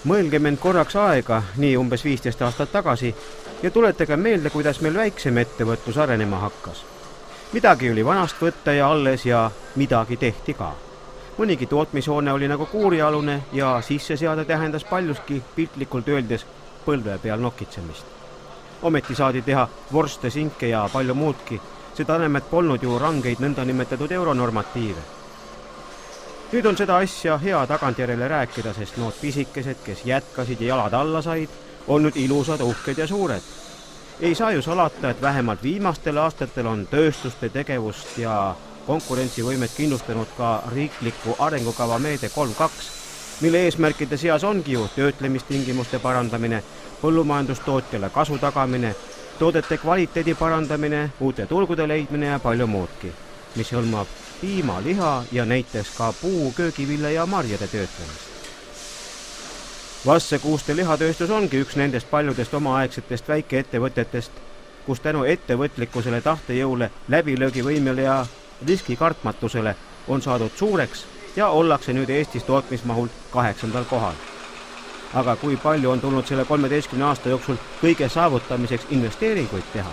Mõelgem end korraks aega, nii umbes 15 aastat tagasi, ja tuletage meelde, kuidas meil väiksem ettevõtlus arenema hakkas. Midagi oli vanast võtta ja alles ja midagi tehti ka. Mõnigi tootmishoone oli nagu kuurialune ja sisseseade tähendas paljuski piltlikult öeldes põlve peal nokitsemist. Ometi saadi teha vorste, sinke ja palju muudki, seda enam, et polnud ju rangeid nõndanimetatud euronormatiive. Nüüd on seda asja hea tagantjärele rääkida, sest nood pisikesed, kes jätkasid ja jalad alla said, on nüüd ilusad, uhked ja suured. Ei saa ju salata, et vähemalt viimastel aastatel on tööstuste tegevust ja konkurentsivõimet kindlustanud ka riikliku arengukava meede 3.2, mille eesmärkide seas ongi ju töötlemistingimuste parandamine, põllumajandustootjale kasu tagamine, toodete kvaliteedi parandamine, uute turgude leidmine ja palju muudki, mis hõlmab piima, liha ja näiteks ka puu, köögivilja ja marjade töötlemist. Vasse Kuuste lihatööstus ongi üks nendest paljudest omaaegsetest väikeettevõtetest, kus tänu ettevõtlikkusele, tahtejõule, läbilöögivõimele ja riskikartmatusele on saadud suureks ja ollakse nüüd Eestis tootmismahult 8. kohal. Aga kui palju on tulnud selle 13 aasta jooksul kõige saavutamiseks investeeringuid teha?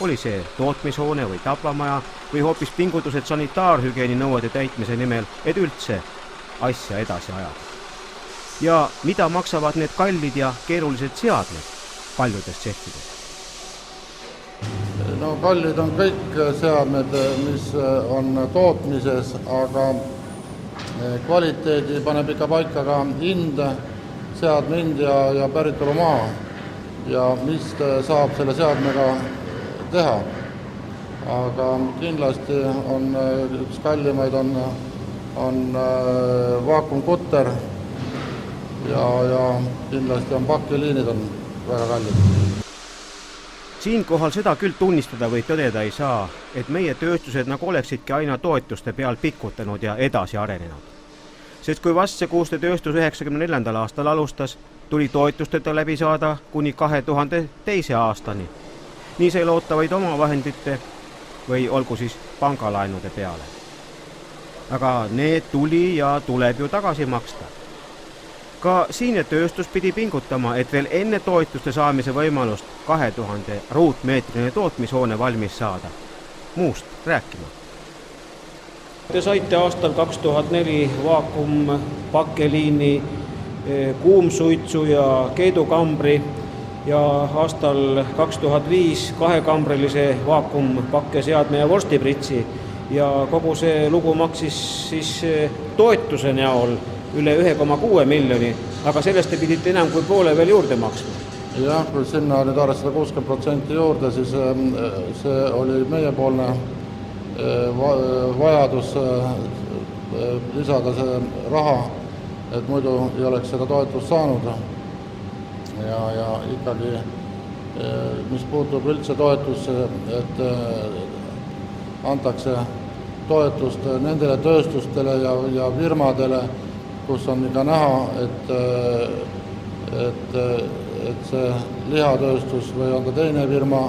Oli see tootmishoone või tapamaja või hoopis pingutused sanitaarhügieeni nõuete täitmise nimel, et üldse asja edasi ajada? Ja mida maksavad need kallid ja keerulised seadmed paljudes tsehhides? No kallid on kõik seadmed, mis on tootmises, aga kvaliteedi paneb ikka paika ka hind, seadme hind ja päritolu maa ja mis saab selle seadmega teha. Aga kindlasti on üks kallimaid on vaakumkutter ja kindlasti on pakkiliinid on väga kallid. Siinkohal seda küll tunnistada või tõdeda ei saa, et meie tööstused nagu oleksidki aina toetuste peal pikutanud ja edasi arenenud. Sest kui Vasse Kuuste tööstus 1994. aastal alustas, tuli toetusteta läbi saada kuni 2002. aastani. Nii sai loota vaid omavahendite või olgu siis pangalaenude peale. Aga need tuli ja tuleb ju tagasi maksta. Ka siinne tööstus pidi pingutama, et veel enne toetuste saamise võimalust 2000 ruutmeetrine tootmishoone valmis saada. Muust rääkima. Te saite aastal 2004 vaakumpakkeliini, kuumsuitsu ja keedukambri ja aastal 2005 kahekambrilise vaakumpakkeseadme ja vorstipritsi ja kogu see lugu maksis siis toetuse näol üle 1,6 miljoni, aga sellest te pidite enam kui poole veel juurde maksma. Jah, kui sinna nüüd arvestada 60% juurde, siis see oli meiepoolne vajadus lisada see raha, et muidu ei oleks seda toetust saanud. Ja ikkagi, mis puutub üldse toetusse, et antakse toetust nendele tööstustele ja firmadele, kus on ikka näha, et see lihatööstus või on ta teine firma,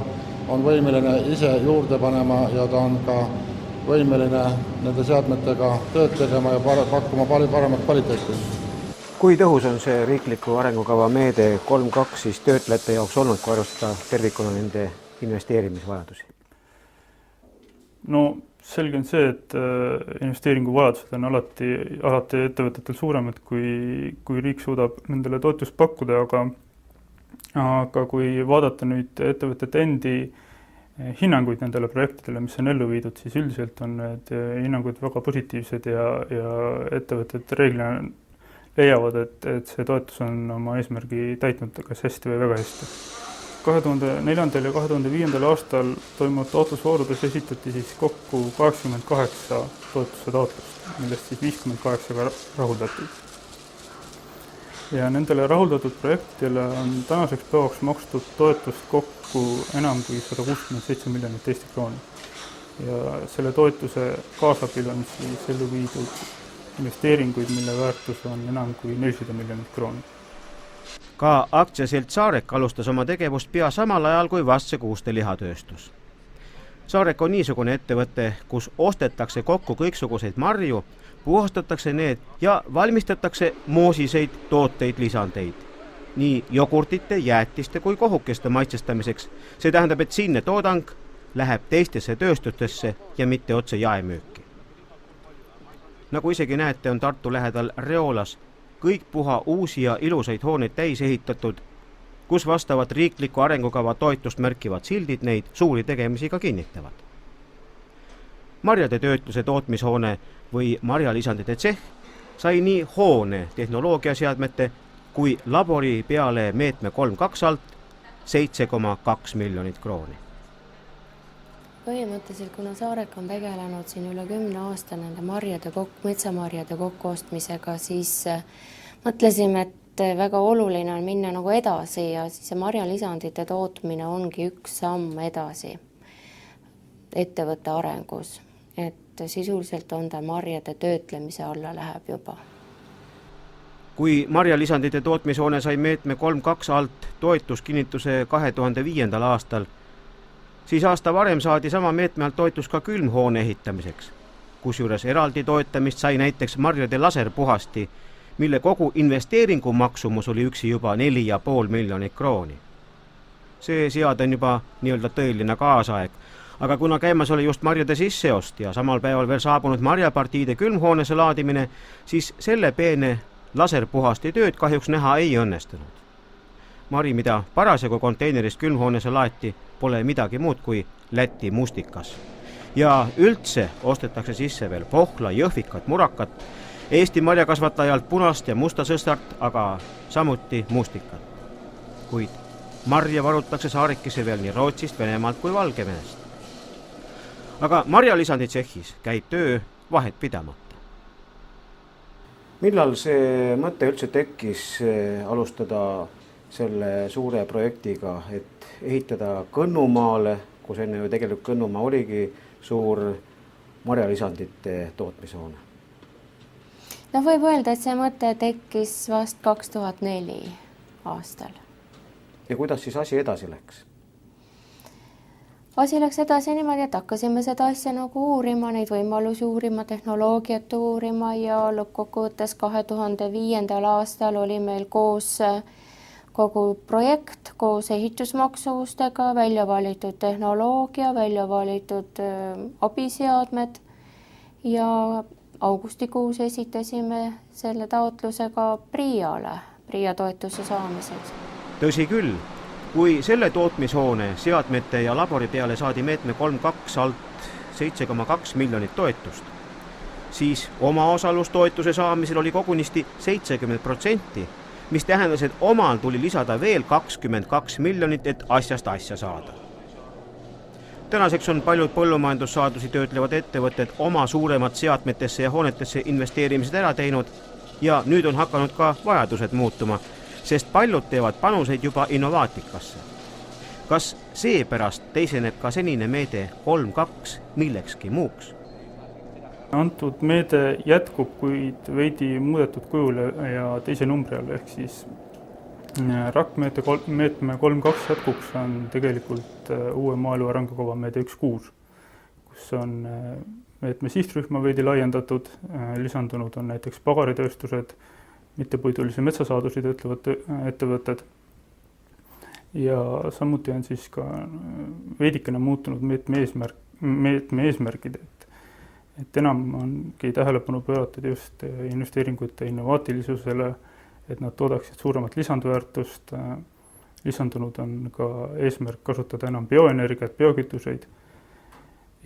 on võimeline ise juurde panema ja ta on ka võimeline nende seadmetega tööd tegema ja pakkuma palju paremat kvaliteeti. Kui tõhus on see riikliku arengukava meede 3.2 siis töötlejate jaoks olnud, kui arvestada tervikuna nende investeerimisvajadusi? No selge on see, et investeeringuvajadused on alati ettevõtetel suuremad, kui riik suudab nendele toetust pakkuda, aga kui vaadata nüüd ettevõtete endi hinnanguid nendele projektidele, mis on ellu viidud, siis üldiselt on need hinnangud väga positiivsed ja ettevõtted reeglina leiavad, et see toetus on oma eesmärgi täitnud kas hästi või väga hästi. 2004. ja 2005. aastal toimunud taotlusvoorudes esitati siis kokku 88 toetuse taotlust, millest siis 58 rahuldati. Ja nendele rahuldatud projektidele on tänaseks päevaks makstud toetust kokku enam kui 167 miljonit Eesti krooni. Ja selle toetuse kaasabil on siis ellu viidud investeeringuid, mille väärtus on enam kui 400 miljonit krooni. Ka aktsiasilt Saarek alustas oma tegevust pea samal ajal kui Vasse Kuuste lihatööstus. Saarek on niisugune ettevõte, kus ostetakse kokku kõiksuguseid marju, puhastatakse need ja valmistatakse moosiseid tooteid lisandeid. Nii jogurtite, jäätiste kui kohukeste maitsestamiseks. See tähendab, et siinne toodang läheb teistesse tööstustesse ja mitte otse jaemüüki. Nagu isegi näete, on Tartu lähedal Reolas kõik puha uusi ja ilusaid hooneid täis ehitatud, kus vastavad riikliku arengukava toetust märkivad sildid neid suuri tegemisi ka kinnitavad. Marjade töötluse tootmishoone või marjalisandite tsehh sai nii hoone tehnoloogiaseadmete kui labori peale meetme 3.2 alt 7,2 miljonit krooni. Põhimõtteliselt, kuna Saarek on tegelenud siin üle 10 aasta nende metsamarjade kokkuostmisega, siis mõtlesime, et väga oluline on minna nagu edasi ja siis see marjalisandite tootmine ongi üks samm edasi ettevõtte arengus. Et sisuliselt on ta marjade töötlemise alla läheb juba. Kui marjalisandite tootmishoone sai meetme 3.2 alt toetuskinnituse 2005. aastal, siis aasta varem saadi sama meetme alt toetus ka külmhoone ehitamiseks, kusjuures eraldi toetamist sai näiteks marjade laserpuhasti, mille kogu investeeringu maksumus oli üksi juba 4,5 miljonit krooni. See sead on juba nii-öelda tõeline kaasaeg, aga kuna käimas oli just marjade sisseost ja samal päeval veel saabunud marjapartiide külmhoonese laadimine, siis selle peene laserpuhasti tööd kahjuks näha ei õnnestunud. Mari, mida parasjagu konteinerist külmhoonese laeti, pole midagi muud kui Läti mustikas. Ja üldse ostetakse sisse veel pohla, jõhvikat, murakat, Eesti marjakasvatajalt punast ja musta sõstart, aga samuti mustikat. Kuid marja varutakse Saarikesse veel nii Rootsist, Venemaalt kui Valgevenest. Aga marjalisandi tsehhis käib töö vahet pidamata. Millal see mõte üldse tekkis alustada selle suure projektiga, et ehitada Kõnnumaale, kus enne ju tegelikult Kõnnumaa oligi suur marjalisandite tootmishoone? No võib öelda, et see mõte tekkis vast 2004 aastal. Ja kuidas siis asi edasi läks? Asi läks edasi niimoodi, et hakkasime seda asja nagu uurima, neid võimalusi uurima, tehnoloogiat uurima ja lõppkokkuvõttes 2005. aastal oli meil koos kogu projekt, koos ehitusmaksuvustega, välja valitud tehnoloogia, välja valitud abiseadmed ja augustikuus esitasime selle taotlusega PRIA toetuse saamiseks. Tõsi küll, kui selle tootmishoone seadmete ja labori peale saadi meetme 3.2 alt 7,2 miljonit toetust, siis omaosalustoetuse saamisel oli kogunisti 70%, mis tähendas, et omal tuli lisada veel 22 miljonit, et asjast asja saada. Tänaseks on paljud põllumajandussaadusi töötlevad ettevõtted oma suuremat seadmetesse ja hoonetesse investeerimised ära teinud ja nüüd on hakanud ka vajadused muutuma, sest paljud teevad panuseid juba innovaatikasse. Kas seepärast teiseneb ka senine meede 3.2 millekski muuks? Antud meede jätkub, kuid veidi muudetud kujul ja teise numbri all, ehk siis RAK-meetme 3.2 jätkuks on tegelikult uue maaelu arengukava meede 1.6, kus on meetme sihtrühma veidi laiendatud, lisandunud on näiteks pagaritööstused, mittepuidulisi metsasaadusi töötlevad ettevõtted ja samuti on siis ka veidikene muutunud meetme eesmärgid, et enam ongi tähelepanu pööratud just investeeringute innovaatilisusele, et nad toodaksid suuremat lisandväärtust, lisandunud on ka eesmärk kasutada enam bioenergiat, biokütuseid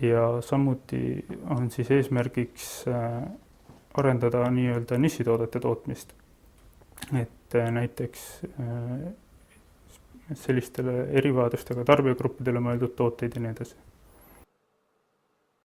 ja samuti on siis eesmärgiks arendada nii-öelda nišitoodete tootmist, et näiteks sellistele erivajadustega tarbijagruppidele mõeldud tooteid ja nii edasi.